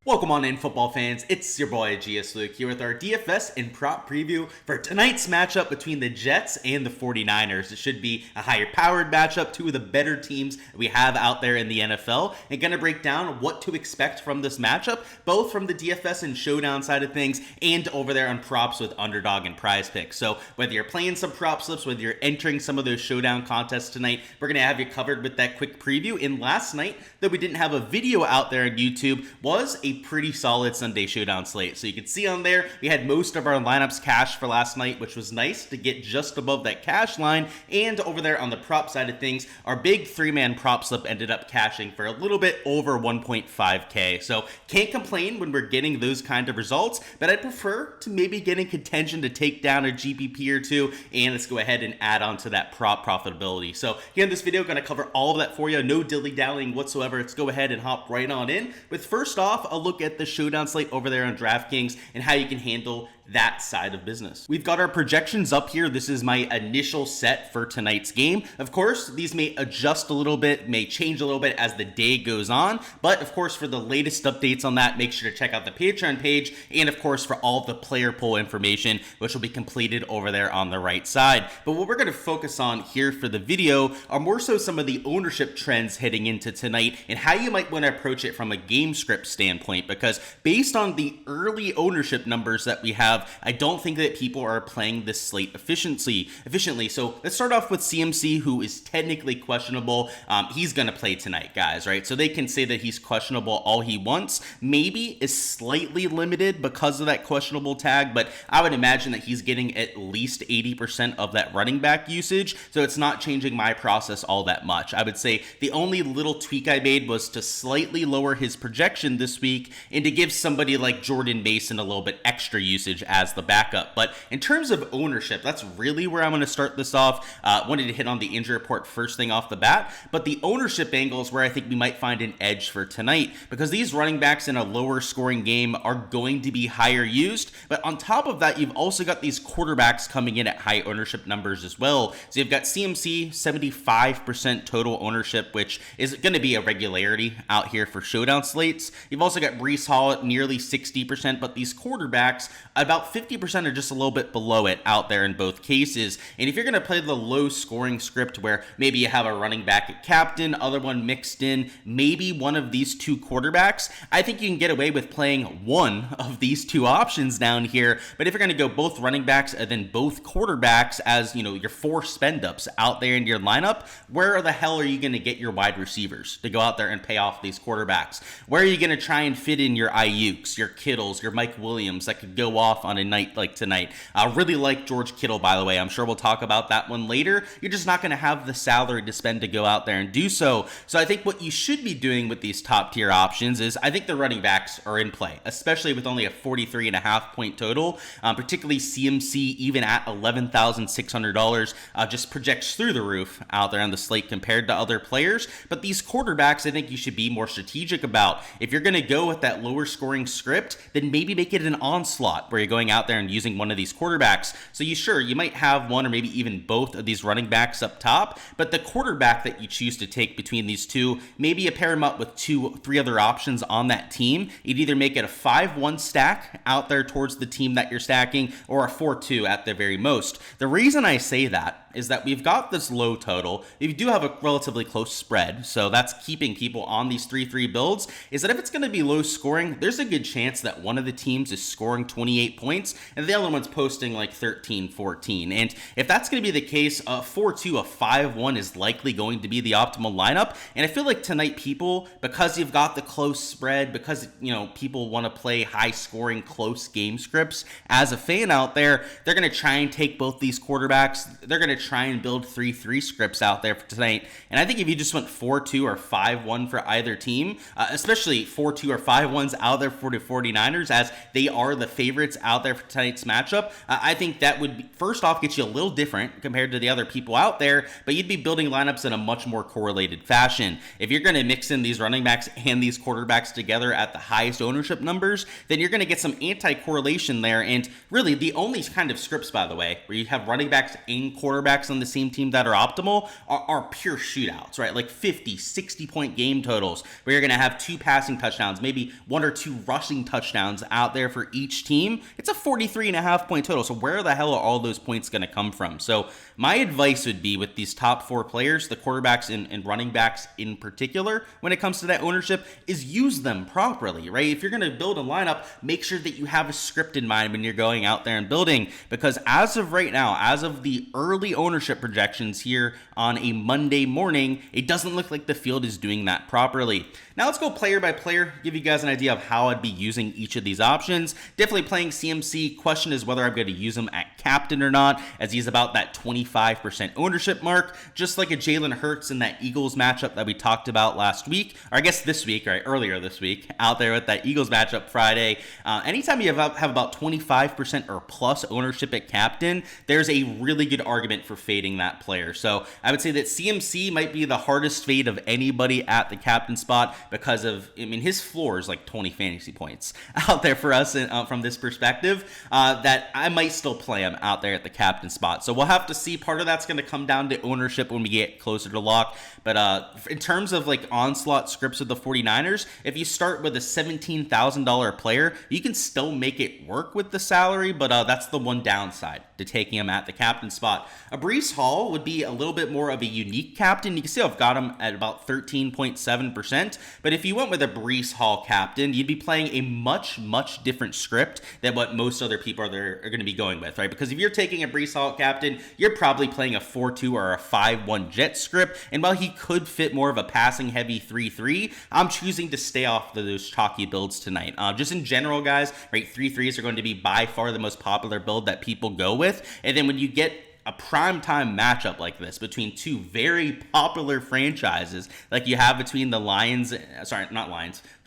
Welcome on in, football fans. It's your boy Gsluke here with our DFS and prop preview for tonight's matchup between the Jets and the 49ers. It should be a higher powered matchup, two of the better teams we have out there in the NFL, and going to break down what to expect from this matchup, both from the DFS and Showdown side of things and over there on props with Underdog and Prize Picks. So whether you're playing some prop slips, whether you're entering some of those Showdown contests tonight, we're going to have you covered with that quick preview. And last night, though we didn't have a video out there on YouTube, was a pretty solid Sunday Showdown slate. So you can see on there, we had most of our lineups cash for last night, which was nice to get just above that cash line. And over there on the prop side of things, our big three-man prop slip ended up cashing for a little bit over 1.5K. So can't complain when we're getting those kind of results, but I'd prefer to maybe get in contention to take down a GPP or two. And let's go ahead and add on to that prop profitability. So here in this video, going to cover all of that for you. No dilly-dallying whatsoever. Let's go ahead and hop right on in. With first off, a look at the Showdown slate over there on Draftkings and how you can handle that side of business. We've got our projections up here. This is my initial set for tonight's game. Of course, these may adjust a little bit, may change a little bit as the day goes on, but of course, for the latest updates on that, make sure to check out the Patreon page, and of course, for all of the player poll information, which will be completed over there on the right side. But what we're going to focus on here for the video are more so some of the ownership trends heading into tonight and how you might want to approach it from a game script standpoint, because based on the early ownership numbers that we have, I don't think that people are playing this slate efficiently. So let's start off with CMC, who is technically questionable. He's going to play tonight, guys, right? So they can say that he's questionable all he wants. Maybe is slightly limited because of that questionable tag, but I would imagine that he's getting at least 80% of that running back usage. So it's not changing my process all that much. I would say the only little tweak I made was to slightly lower his projection this week and to give somebody like Jordan Mason a little bit extra usage as the backup. But in terms of ownership, that's really where I'm going to start this off. Wanted to hit on the injury report first thing off the bat, but the ownership angle is where I think we might find an edge for tonight, because these running backs in a lower scoring game are going to be higher used. But on top of that, you've also got these quarterbacks coming in at high ownership numbers as well. So you've got CMC 75% total ownership, which is going to be a regularity out here for Showdown slates. You've also got Breece Hall at nearly 60%, but these quarterbacks about 50% are just a little bit below it out there in both cases. And if you're going to play the low scoring script where maybe you have a running back at captain, other one mixed in, maybe one of these two quarterbacks, I think you can get away with playing one of these two options down here. But if you're going to go both running backs and then both quarterbacks as, you know, your four spend ups out there in your lineup, where the hell are you going to get your wide receivers to go out there and pay off these quarterbacks? Where are you going to try and fit in your Ayuks, your Kittles, your Mike Williams that could go off on a night like tonight? I really like George Kittle, by the way. I'm sure we'll talk about that one later. You're just not going to have the salary to spend to go out there and do so. So I think what you should be doing with these top tier options is, I think the running backs are in play, especially with only a 43.5 point total, particularly CMC, even at $11,600, just projects through the roof out there on the slate compared to other players. But these quarterbacks, I think you should be more strategic about. If you're going to go with that lower scoring script, then maybe make it an onslaught where you're going out there and using one of these quarterbacks. So you might have one or maybe even both of these running backs up top, but the quarterback that you choose to take between these two, maybe you pair them up with 2-3 other options on that team. You'd either make it a 5-1 stack out there towards the team that you're stacking, or a 4-2 at the very most. The reason I say that is that we've got this low total. We do have a relatively close spread, so that's keeping people on these 3-3 builds, is that if it's going to be low scoring, there's a good chance that one of the teams is scoring 28 points and the other one's posting like 13, 14. And if that's going to be the case, a 4-2, a 5-1 is likely going to be the optimal lineup. And I feel like tonight people, because you've got the close spread, because, you know, people want to play high scoring, close game scripts, as a fan out there, they're going to try and take both these quarterbacks. They're going to try and build 3-3 scripts out there for tonight. And I think if you just went 4-2 or 5-1 for either team, especially 4-2 or 5-1s out there for the 49ers, as they are the favorites out there for tonight's matchup, I think that would be, first off, get you a little different compared to the other people out there, but you'd be building lineups in a much more correlated fashion. If you're going to mix in these running backs and these quarterbacks together at the highest ownership numbers, then you're going to get some anti-correlation there. And really the only kind of scripts, by the way, where you have running backs and quarterbacks quarterbacks on the same team that are optimal are pure shootouts, right? Like 50, 60-point game totals where you're going to have 2 passing touchdowns, maybe 1 or 2 rushing touchdowns out there for each team. It's a 43.5-point total. So where the hell are all those points going to come from? So my advice would be with these top 4 players, the quarterbacks and running backs in particular, when it comes to that ownership, is use them properly, right? If you're going to build a lineup, make sure that you have a script in mind when you're going out there and building, because as of right now, as of the early ownership projections here on a Monday morning, it doesn't look like the field is doing that properly. Now let's go player by player, give you guys an idea of how I'd be using each of these options. Definitely playing CMC. Question is whether I'm going to use him at captain or not, as he's about that 25% ownership mark, just like a Jalen Hurts in that Eagles matchup that we talked about last week, or I guess this week, right, earlier this week, out there with that Eagles matchup Friday. Anytime you have about 25% or plus ownership at captain, there's a really good argument for fading that player. So I would say that CMC might be the hardest fade of anybody at the captain spot, because of, I mean, his floor is like 20 fantasy points out there for us from this perspective, that I might still play him out there at the captain spot. So we'll have to see. Part of that's going to come down to ownership when we get closer to lock. But in terms of like onslaught scripts of the 49ers, if you start with a $17,000 player, you can still make it work with the salary, but that's the one downside to taking him at the captain spot. A Breece Hall would be a little bit more of a unique captain. You can see I've got him at about 13.7%, but if you went with a Breece Hall captain, you'd be playing a much, much different script than what most other people are going to be going with, right? Because if you're taking a Breece Hall captain, you're probably playing a 4-2 or a 5-1 jet script, and while he could fit more of a passing heavy 3-3, I'm choosing to stay off those chalky builds tonight. Just in general, guys, right, 3-3s are going to be by far the most popular build that people go with, and then when you get a primetime matchup like this between 2 very popular franchises, like you have between the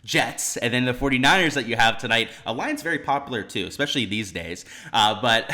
Jets, and then the 49ers that you have tonight. A line's very popular too, especially these days. But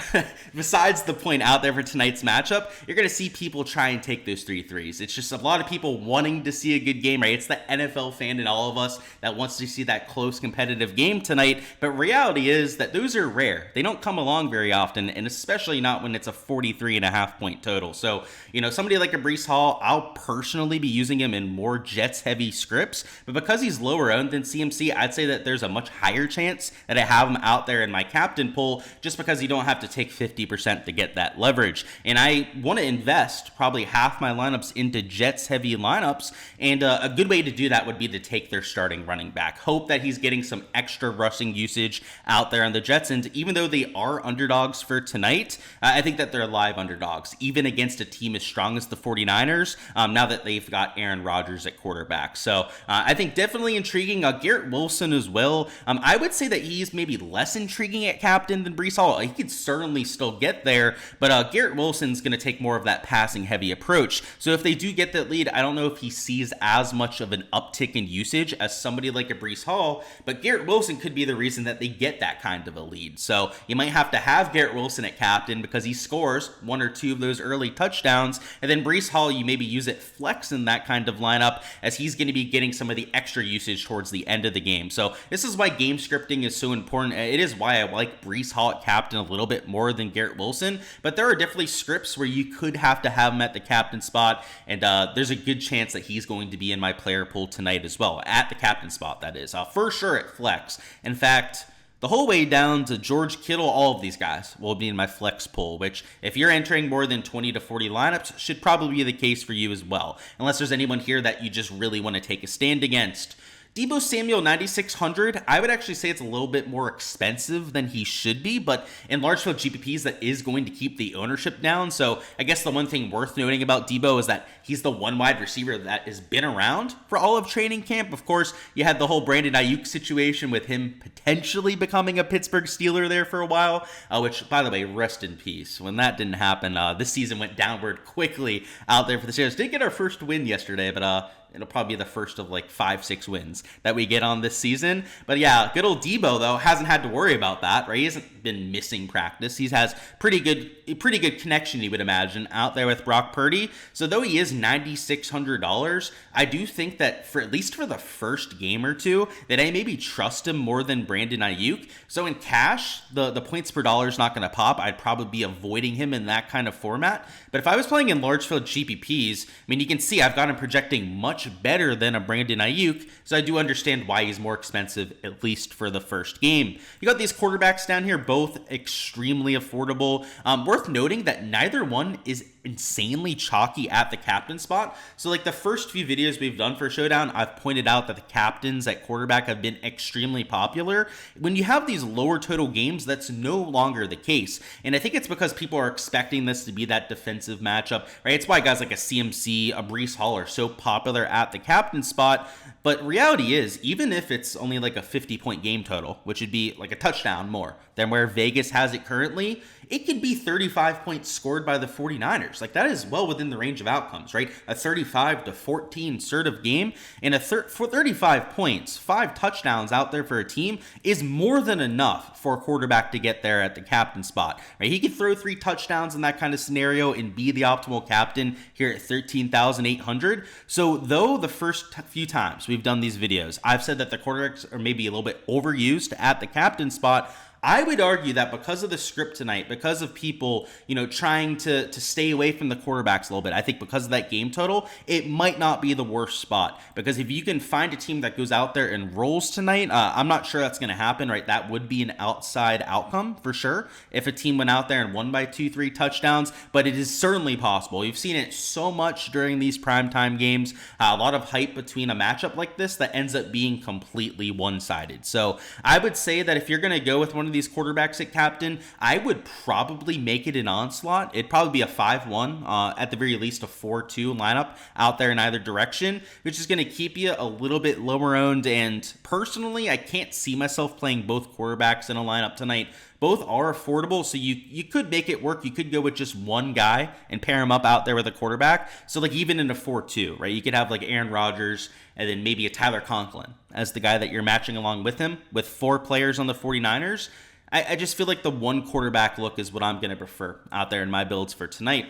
besides the point out there for tonight's matchup, you're going to see people try and take those 3-3s. It's just a lot of people wanting to see a good game, right? It's the NFL fan in all of us that wants to see that close competitive game tonight. But reality is that those are rare. They don't come along very often, and especially not when it's a 43.5-point total. So, you know, somebody like a Breece Hall, I'll personally be using him in more Jets heavy scripts, but because he's lower owned than CMC, I'd say that there's a much higher chance that I have him out there in my captain pool, just because you don't have to take 50% to get that leverage. And I want to invest probably half my lineups into Jets heavy lineups, and a good way to do that would be to take their starting running back. Hope that he's getting some extra rushing usage out there on the Jets, and even though they are underdogs for tonight, I think that they're live underdogs, even against a team as strong as the 49ers, now that they've got Aaron Rodgers at quarterback. So I think definitely intriguing. Garrett Wilson as well. I would say that he's maybe less intriguing at captain than Breece Hall. He could certainly still get there, but Garrett Wilson's going to take more of that passing heavy approach. So if they do get that lead, I don't know if he sees as much of an uptick in usage as somebody like a Breece Hall, but Garrett Wilson could be the reason that they get that kind of a lead. So you might have to have Garrett Wilson at captain because he scores 1 or 2 of those early touchdowns, and then Breece Hall, you maybe use it flex in that kind of lineup, as he's going to be getting some of the extra usage towards the end of the game. So this is why game scripting is so important. It is why I like Breece Hall at captain a little bit more than Garrett Wilson, but there are definitely scripts where you could have to have him at the captain spot, and there's a good chance that he's going to be in my player pool tonight as well, at the captain spot, that is. For sure at flex. In fact, the whole way down to George Kittle, all of these guys will be in my flex pool, which if you're entering more than 20 to 40 lineups, should probably be the case for you as well, unless there's anyone here that you just really want to take a stand against. Deebo Samuel 9,600, I would actually say it's a little bit more expensive than he should be, but in large field GPPs, that is going to keep the ownership down. So I guess the one thing worth noting about Deebo is that he's the one wide receiver that has been around for all of training camp. Of course, you had the whole Brandon Ayuk situation with him potentially becoming a Pittsburgh Steeler there for a while, which, by the way, rest in peace. When that didn't happen, this season went downward quickly out there for the Steelers. Did get our first win yesterday, but it'll probably be the first of like 5-6 wins that we get on this season. But yeah, good old Debo though hasn't had to worry about that, right? He hasn't been missing practice. He has pretty good connection, you would imagine, out there with Brock Purdy. So though he is $9,600, I do think that for at least for the first game or two, that I maybe trust him more than Brandon Ayuk. So in cash, the points per dollar is not going to pop. I'd probably be avoiding him in that kind of format. But if I was playing in large field GPPs, I mean, you can see I've got him projecting much better than a Brandon Ayuk. So I do understand why he's more expensive, at least for the first game. You got these quarterbacks down here, both extremely affordable. Worth noting that neither one is insanely chalky at the captain spot. So like the first few videos we've done for Showdown, I've pointed out that the captains at quarterback have been extremely popular. When you have these lower total games, that's no longer the case. And I think it's because people are expecting this to be that defensive matchup, right? It's why guys like a CMC, a Breece Hall are so popular at the captain spot. But reality is, even if it's only like a 50-point game total, which would be like a touchdown more than where Vegas has it currently, it could be 35 points scored by the 49ers. Like that is well within the range of outcomes, right? A 35-14 sort of game, and for 35 points, 5 touchdowns out there for a team is more than enough for a quarterback to get there at the captain spot, right? He could throw 3 touchdowns in that kind of scenario and be the optimal captain here at 13,800. So though the first few times we've done these videos, I've said that the quarterbacks are maybe a little bit overused at the captain spot, I would argue that because of the script tonight, because of people, trying to stay away from the quarterbacks a little bit, I think because of that game total, it might not be the worst spot. Because if you can find a team that goes out there and rolls tonight, I'm not sure that's going to happen, right? That would be an outside outcome for sure if a team went out there and won by 2-3 touchdowns, but it is certainly possible. You've seen it so much during these primetime games, a lot of hype between a matchup like this that ends up being completely one-sided. So I would say that if you're going to go with one of these quarterbacks at captain, I would probably make it an onslaught. It'd probably be a 5-1, at the very least a 4-2 lineup out there in either direction, which is going to keep you a little bit lower owned. And personally, I can't see myself playing both quarterbacks in a lineup tonight. Both are affordable, so you could make it work. You could go with just one guy and pair him up out there with a quarterback. So like even in a 4-2, right? You could have like Aaron Rodgers and then maybe a Tyler Conklin as the guy that you're matching along with him with 4 players on the 49ers. I just feel like the one quarterback look is what I'm going to prefer out there in my builds for tonight.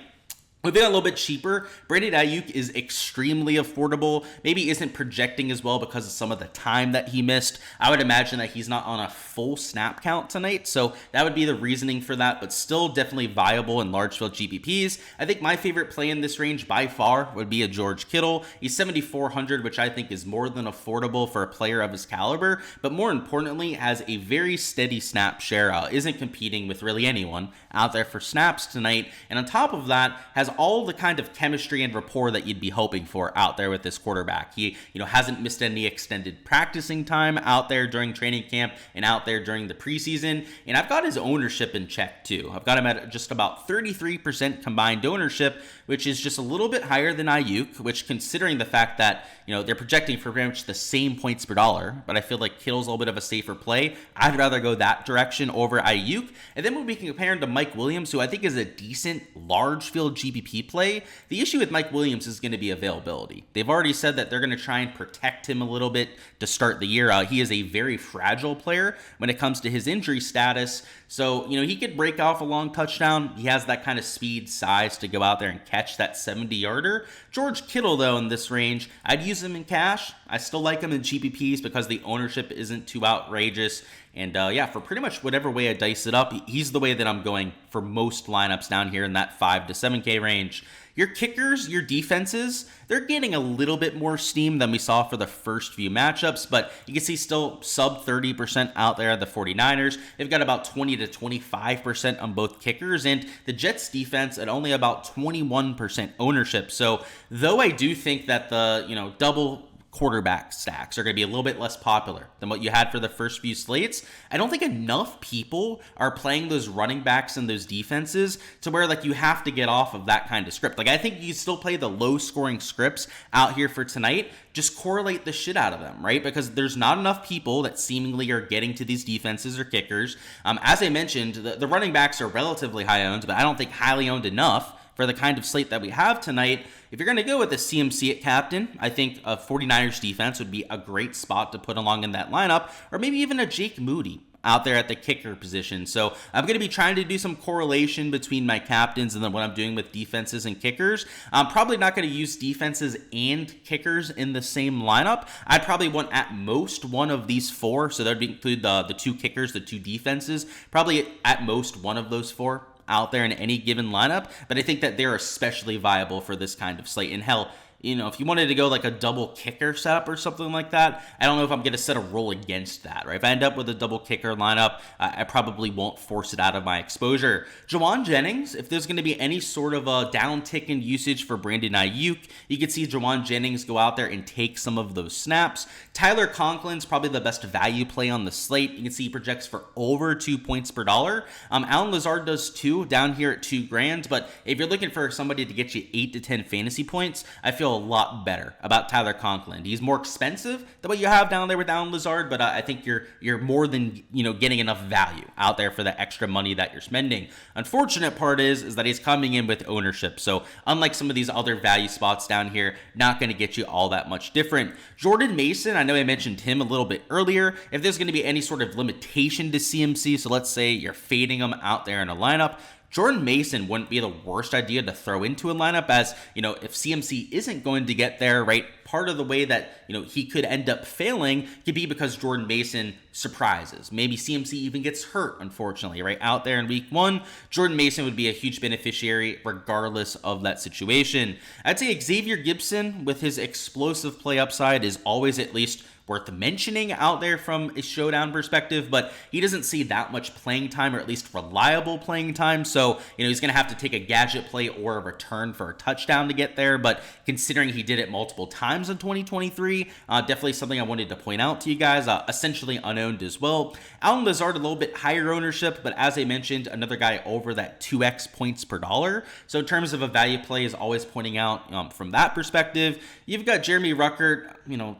Moving a little bit cheaper, Brandon Ayuk is extremely affordable. Maybe isn't projecting as well because of some of the time that he missed. I would imagine that he's not on a full snap count tonight, so that would be the reasoning for that, but still definitely viable in large field GPPs. I think my favorite play in this range by far would be a George Kittle. He's 7,400, which I think is more than affordable for a player of his caliber, but more importantly, has a very steady snap share, isn't competing with really anyone out there for snaps tonight, and on top of that, has all the kind of chemistry and rapport that you'd be hoping for out there with this quarterback. He, hasn't missed any extended practicing time out there during training camp and out there during the preseason. And I've got his ownership in check too. I've got him at just about 33% combined ownership, which is just a little bit higher than Ayuk, which considering the fact that, they're projecting for pretty much the same points per dollar, but I feel like Kittle's a little bit of a safer play. I'd rather go that direction over Ayuk. And then when we can compare him to Mike Williams, who I think is a decent large field GPP play, the issue with Mike Williams is going to be availability. They've already said that they're going to try and protect him a little bit to start the year. He is a very fragile player when it comes to his injury status. So, he could break off a long touchdown. He has that kind of speed, size to go out there and catch that 70-yarder. George Kittle, though, in this range, I'd use him in cash. I still like him in GPPs because the ownership isn't too outrageous. And for pretty much whatever way I dice it up, he's the way that I'm going for most lineups down here in that 5 to 7K range. Your kickers, your defenses, they're getting a little bit more steam than we saw for the first few matchups, but you can see still sub 30% out there at the 49ers. They've got about 20 to 25% on both kickers, and the Jets defense at only about 21% ownership. So though I do think that the, double quarterback stacks are going to be a little bit less popular than what you had for the first few slates, I don't think enough people are playing those running backs and those defenses to where you have to get off of that kind of script. I think you still play the low scoring scripts out here for tonight, just correlate the shit out of them, right? Because there's not enough people that seemingly are getting to these defenses or kickers. As I mentioned, the running backs are relatively high owned, but I don't think highly owned enough for the kind of slate that we have tonight, if you're going to go with a CMC at captain, I think a 49ers defense would be a great spot to put along in that lineup, or maybe even a Jake Moody out there at the kicker position. So I'm going to be trying to do some correlation between my captains and then what I'm doing with defenses and kickers. I'm probably not going to use defenses and kickers in the same lineup. I'd probably want at most one of these four. So that would include the two kickers, the two defenses, probably at most one of those four out there in any given lineup. But I think that they're especially viable for this kind of slate. And hell, if you wanted to go like a double kicker setup or something like that, I don't know if I'm going to set a rule against that, right? If I end up with a double kicker lineup, I probably won't force it out of my exposure. Juwan Jennings, if there's going to be any sort of a downtick in usage for Brandon Ayuk, you could see Juwan Jennings go out there and take some of those snaps. Tyler Conklin's probably the best value play on the slate. You can see he projects for over 2 points per dollar. Allen Lazard does too, down here at $2,000. But if you're looking for somebody to get you 8 to 10 fantasy points, I feel a lot better about Tyler Conklin. He's more expensive than what you have down there with Allen Lazard, but I think you're more than getting enough value out there for the extra money that you're spending. Unfortunate part is that he's coming in with ownership, so unlike some of these other value spots down here, not going to get you all that much different. Jordan Mason, I know I mentioned him a little bit earlier. If there's going to be any sort of limitation to CMC, so let's say you're fading him out there in a lineup, Jordan Mason wouldn't be the worst idea to throw into a lineup, as, if CMC isn't going to get there, right, part of the way that, he could end up failing could be because Jordan Mason surprises. Maybe CMC even gets hurt, unfortunately, right, out there in week 1. Jordan Mason would be a huge beneficiary regardless of that situation. I'd say Xavier Gibson, with his explosive play upside, is always at least worth mentioning out there from a showdown perspective, but he doesn't see that much playing time, or at least reliable playing time. So, he's going to have to take a gadget play or a return for a touchdown to get there. But considering he did it multiple times in 2023, definitely something I wanted to point out to you guys. Essentially unowned as well. Allen Lazard, a little bit higher ownership, but as I mentioned, another guy over that 2x points per dollar. So in terms of a value play, is always pointing out from that perspective. You've got Jeremy Ruckert,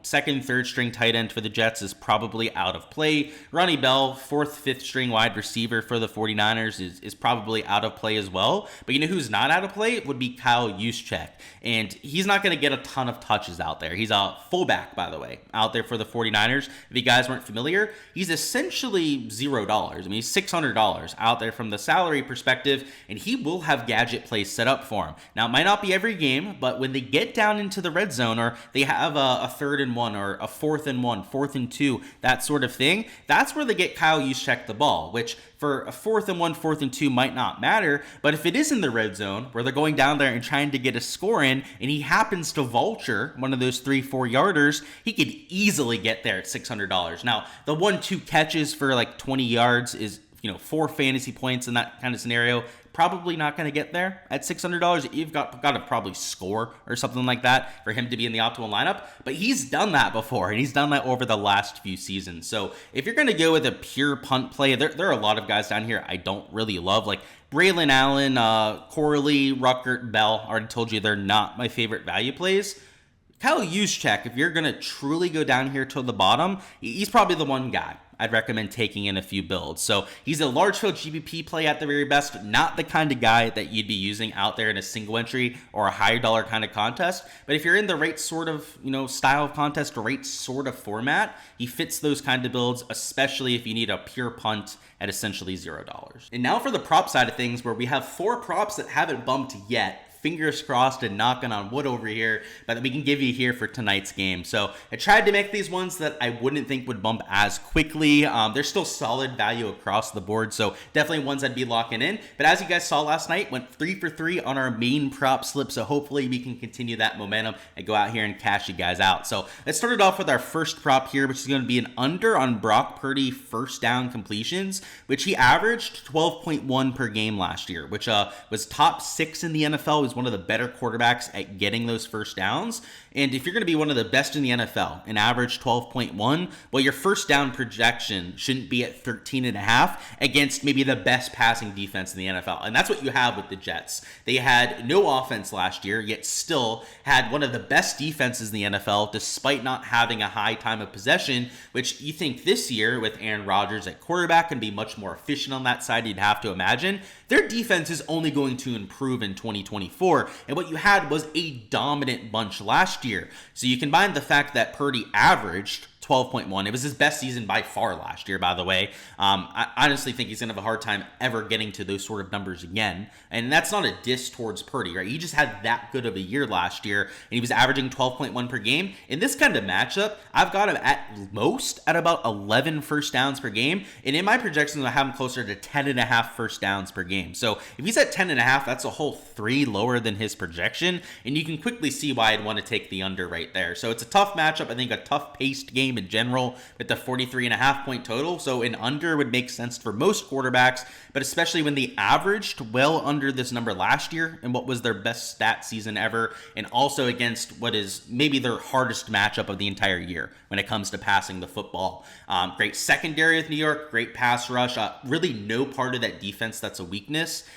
second, third string tight end for the Jets, is probably out of play. Ronnie Bell, fourth, fifth string wide receiver for the 49ers, is probably out of play as well. But who's not out of play would be Kyle Juszczyk. And he's not going to get a ton of touches out there. He's a fullback, by the way, out there for the 49ers. If you guys weren't familiar, he's essentially $0. He's $600 out there from the salary perspective, and he will have gadget plays set up for him. Now, it might not be every game, but when they get down into the red zone, or they have a 3rd and 1 or a 4th and 1, 4th and 2, that sort of thing, that's where they get Kyle Juszczyk the ball, which for a 4th and 1, 4th and 2 might not matter. But if it is in the red zone where they're going down there and trying to get a score in, and he happens to vulture one of those 3-4 yarders, he could easily get there at $600. Now, the 1-2 catches for like 20 yards is 4 fantasy points in that kind of scenario. Probably not going to get there at $600. You've got to probably score or something like that for him to be in the optimal lineup. But he's done that before, and he's done that over the last few seasons. So if you're going to go with a pure punt play, there are a lot of guys down here I don't really love, like Braylon Allen, Corley, Ruckert, Bell. I already told you they're not my favorite value plays. Kyle Juszczyk, if you're going to truly go down here to the bottom, he's probably the one guy I'd recommend taking in a few builds. So he's a large field GPP play at the very best, not the kind of guy that you'd be using out there in a single entry or a higher dollar kind of contest. But if you're in the right sort of, style of contest, or right sort of format, he fits those kind of builds, especially if you need a pure punt at essentially $0. And now for the prop side of things, where we have 4 props that haven't bumped yet. Fingers crossed and knocking on wood over here, but we can give you here for tonight's game. So I tried to make these ones that I wouldn't think would bump as quickly. They're still solid value across the board, so definitely ones I'd be locking in. But as you guys saw last night, went 3 for 3 on our main prop slip, so hopefully we can continue that momentum and go out here and cash you guys out. So let's start it off with our first prop here, which is going to be an under on Brock Purdy first down completions, which he averaged 12.1 per game last year, which was top 6 in the NFL. It was is one of the better quarterbacks at getting those first downs. And if you're going to be one of the best in the NFL, an average 12.1, well, your first down projection shouldn't be at 13.5 against maybe the best passing defense in the NFL. And that's what you have with the Jets. They had no offense last year, yet still had one of the best defenses in the NFL, despite not having a high time of possession, which you think this year with Aaron Rodgers at quarterback can be much more efficient on that side, you'd have to imagine. Their defense is only going to improve in 2024, and what you had was a dominant bunch last year. So you combine the fact that Purdy averaged 12.1. It was his best season by far last year, by the way. I honestly think he's going to have a hard time ever getting to those sort of numbers again. And that's not a diss towards Purdy, right? He just had that good of a year last year, and he was averaging 12.1 per game. In this kind of matchup, I've got him at most at about 11 first downs per game. And in my projections, I have him closer to 10.5 first downs per game. So if he's at 10.5, that's a whole 3 lower than his projection. And you can quickly see why I'd want to take the under right there. So it's a tough matchup. I think a tough paced game in general with the 43.5 point total. So an under would make sense for most quarterbacks, but especially when they averaged well under this number last year and what was their best stat season ever, and also against what is maybe their hardest matchup of the entire year when it comes to passing the football. Great secondary with New York, great pass rush, really no part of that defense that's a weakness.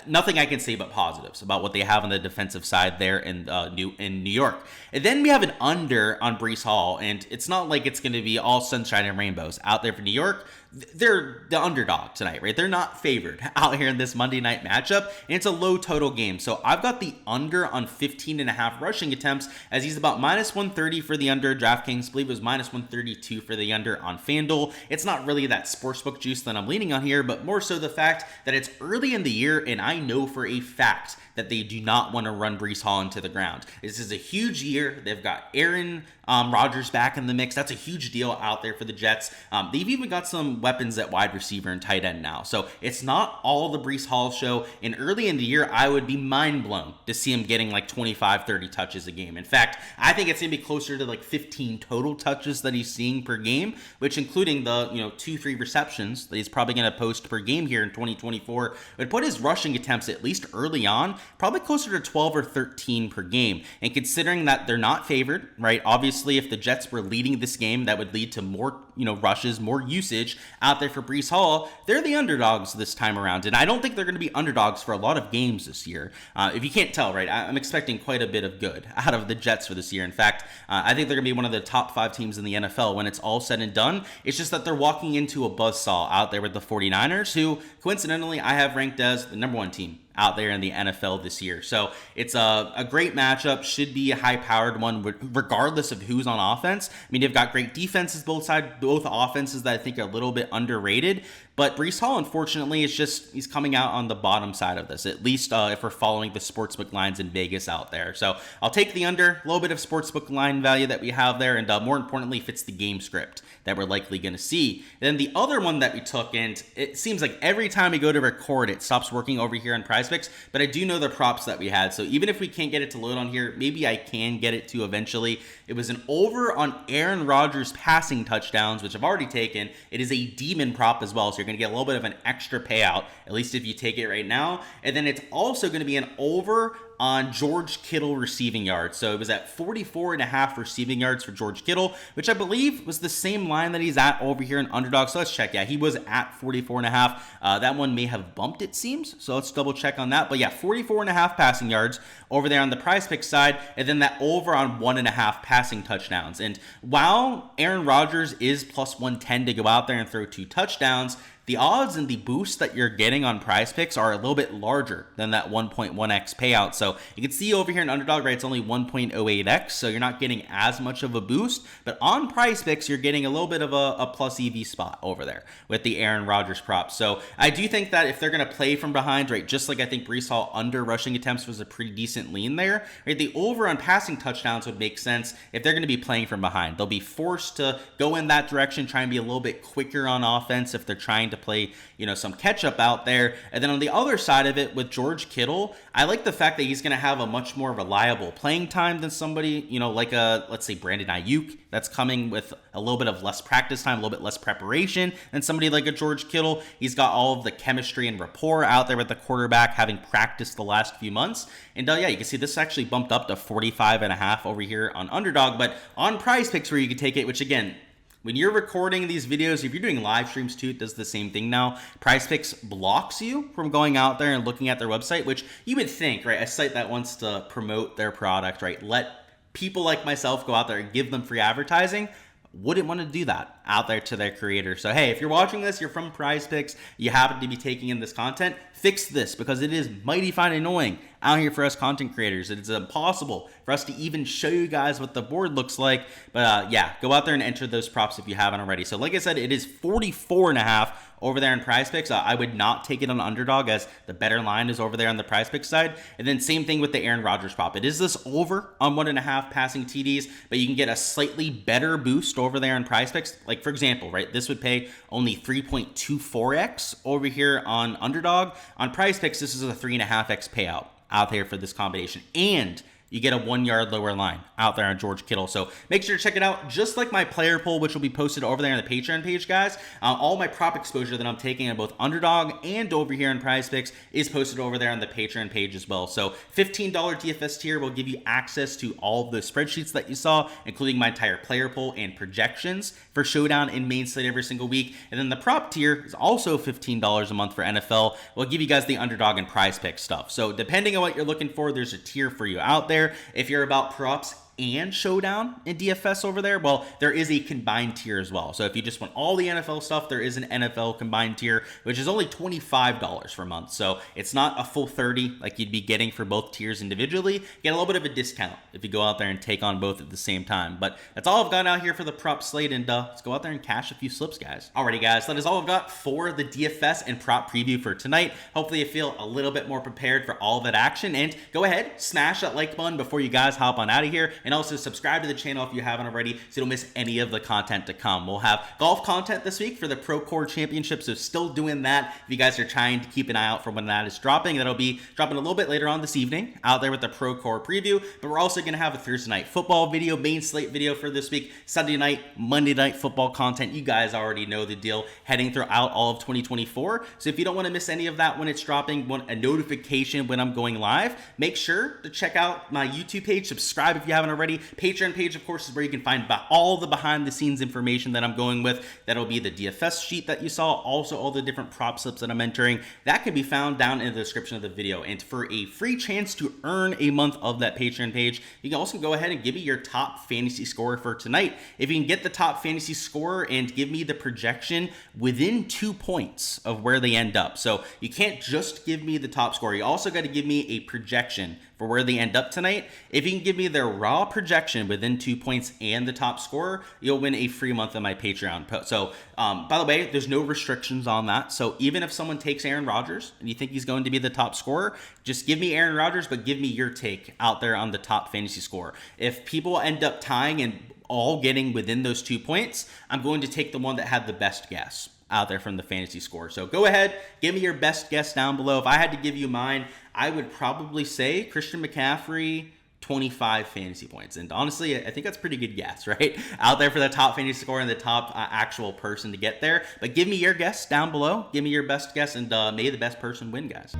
Nothing I can say but positives about what they have on the defensive side there in New York. And then we have an under on Breece Hall, and it's not like it's going to be all sunshine and rainbows out there for New York. They're the underdog tonight, right? They're not favored out here in this Monday night matchup, and it's a low total game. So I've got the under on 15.5 rushing attempts, as he's about minus 130 for the under. Draftkings, I believe it was minus 132 for the under on FanDuel. It's not really that sportsbook juice that I'm leaning on here, but more so the fact that it's early in the year, and I know for a fact that they do not want to run Breece Hall into the ground. This is a huge year. They've got Aaron Rodgers back in the mix. That's a huge deal out there for the Jets. They've even got some weapons at wide receiver and tight end now. So it's not all the Breece Hall show. And early in the year, I would be mind blown to see him getting like 25, 30 touches a game. In fact, I think it's going to be closer to like 15 total touches that he's seeing per game, which including the 2-3 receptions that he's probably going to post per game here in 2024, would put his rushing attempts, at least early on, probably closer to 12 or 13 per game. And considering that they're not favored, right? Obviously, if the Jets were leading this game, that would lead to more, rushes, more usage out there for Breece Hall. They're the underdogs this time around, and I don't think they're going to be underdogs for a lot of games this year. If you can't tell, right, I'm expecting quite a bit of good out of the Jets for this year. In fact, I think they're going to be one of the top 5 teams in the NFL when it's all said and done. It's just that they're walking into a buzzsaw out there with the 49ers, who coincidentally I have ranked as the number 1 team out there in the NFL this year. So it's a great matchup, should be a high-powered one regardless of who's on offense. I mean, they've got great defenses, both offenses that I think are a little bit underrated. But Breece Hall, unfortunately, he's coming out on the bottom side of this, at least if we're following the sportsbook lines in Vegas out there. So I'll take the under, a little bit of sportsbook line value that we have there, and more importantly, fits the game script that we're likely going to see. And then the other one that we took, and it seems like every time we go to record, it stops working over here on Prize Picks, but I do know the props that we had. So even if we can't get it to load on here, maybe I can get it to eventually. It was an over on Aaron Rodgers passing touchdowns, which I've already taken. It is a demon prop as well, so you're going to get a little bit of an extra payout, at least if you take it right now. And then it's also going to be an over on George Kittle receiving yards. So it was at 44.5 receiving yards for George Kittle, which I believe was the same line that he's at over here in Underdog. So let's check. Yeah, he was at 44.5. That one may have bumped, it seems. So let's double check on that. But yeah, 44.5 passing yards over there on the Prize Pick side, and then that over on 1.5 passing touchdowns. And while Aaron Rodgers is plus 110 to go out there and throw 2 touchdowns, the odds and the boost that you're getting on Prize Picks are a little bit larger than that 1.1x payout. So you can see over here in Underdog, right, it's only 1.08x, so you're not getting as much of a boost. But on Prize Picks, you're getting a little bit of a plus EV spot over there with the Aaron Rodgers prop. So I do think that if they're going to play from behind, right, just like I think Breece Hall under rushing attempts was a pretty decent lean there, right, the over on passing touchdowns would make sense if they're going to be playing from behind. They'll be forced to go in that direction, try and be a little bit quicker on offense if they're trying to to play, some catch up out there. And then on the other side of it with George Kittle, I like the fact that he's going to have a much more reliable playing time than somebody, like let's say Brandon Ayuk, that's coming with a little bit of less practice time, a little bit less preparation than somebody like a George Kittle. He's got all of the chemistry and rapport out there with the quarterback, having practiced the last few months. And yeah, you can see this actually bumped up to 45.5 over here on Underdog, but on Prize Picks where you can take it, which again, when you're recording these videos, if you're doing live streams too, it does the same thing now. Prize Picks blocks you from going out there and looking at their website, which you would think, right? A site that wants to promote their product, right? Let people like myself go out there and give them free advertising. Wouldn't want to do that out there to their creator. So hey, if you're watching this, you're from Prize Picks, you happen to be taking in this content, fix this, because it is mighty fine annoying out here for us content creators. It's impossible for us to even show you guys what the board looks like. But yeah, go out there and enter those props if you haven't already. So like I said, it is 44.5 over there in Prize Picks. I would not take it on Underdog, as the better line is over there on the Prize Picks side. And then same thing with the Aaron Rodgers prop. It is this over on 1.5 passing TDs, but you can get a slightly better boost over there in Prize Picks. Like for example, right, this would pay only 3.24x over here on Underdog. On Prize Picks, this is a 3.5x payout out there for this combination, and you get a 1 yard lower line out there on George Kittle. So make sure to check it out, just like my player poll, which will be posted over there on the Patreon page, guys. All my prop exposure that I'm taking on both Underdog and over here in Prize Picks is posted over there on the Patreon page as well. So $15 DFS tier will give you access to all of the spreadsheets that you saw, including my entire player poll and projections for Showdown and Main Slate every single week. And then the prop tier is also $15 a month for NFL. We'll give you guys the Underdog and Prize Picks stuff. So depending on what you're looking for, there's a tier for you out there. If you're about props and Showdown in DFS over there, well, there is a combined tier as well. So if you just want all the NFL stuff, there is an NFL combined tier, which is only $25 per month. So it's not a full 30 like you'd be getting for both tiers individually. You get a little bit of a discount if you go out there and take on both at the same time. But that's all I've got out here for the prop slate, and let's go out there and cash a few slips, guys. Alrighty, guys, that is all I've got for the DFS and prop preview for tonight. Hopefully you feel a little bit more prepared for all that action, and go ahead, smash that like button before you guys hop on out of here. And also subscribe to the channel if you haven't already, so you don't miss any of the content to come. We'll have golf content this week for the Pro Core Championship, so still doing that. If you guys are trying to keep an eye out for when that is dropping, that'll be dropping a little bit later on this evening out there with the Pro Core preview. But we're also going to have a Thursday night football video, main slate video for this week, Sunday night, Monday night football content. You guys already know the deal, heading throughout all of 2024. So if you don't want to miss any of that when it's dropping, want a notification when I'm going live, make sure to check out my YouTube page, subscribe if you haven't already. Patreon page, of course, is where you can find all the behind the scenes information that I'm going with. That'll be the DFS sheet that you saw, also all the different prop slips that I'm entering. That can be found down in the description of the video. And for a free chance to earn a month of that Patreon page, you can also go ahead and give me your top fantasy score for tonight. If you can get the top fantasy score and give me the projection within 2 points of where they end up. So you can't just give me the top score. You also got to give me a projection for where they end up tonight. If you can give me their raw projection within 2 points and the top score, you'll win a free month of my Patreon post. So by the way, there's no restrictions on that. So even if someone takes Aaron Rodgers and you think he's going to be the top scorer, just give me Aaron Rodgers, but give me your take out there on the top fantasy score. If people end up tying and all getting within those 2 points, I'm going to take the one that had the best guess out there from the fantasy score. So go ahead, give me your best guess down below. If I had to give you mine, I would probably say Christian McCaffrey, 25 fantasy points. And honestly, I think that's a pretty good guess, right? Out there for the top fantasy score and the top actual person to get there. But give me your guess down below. Give me your best guess, and may the best person win, guys.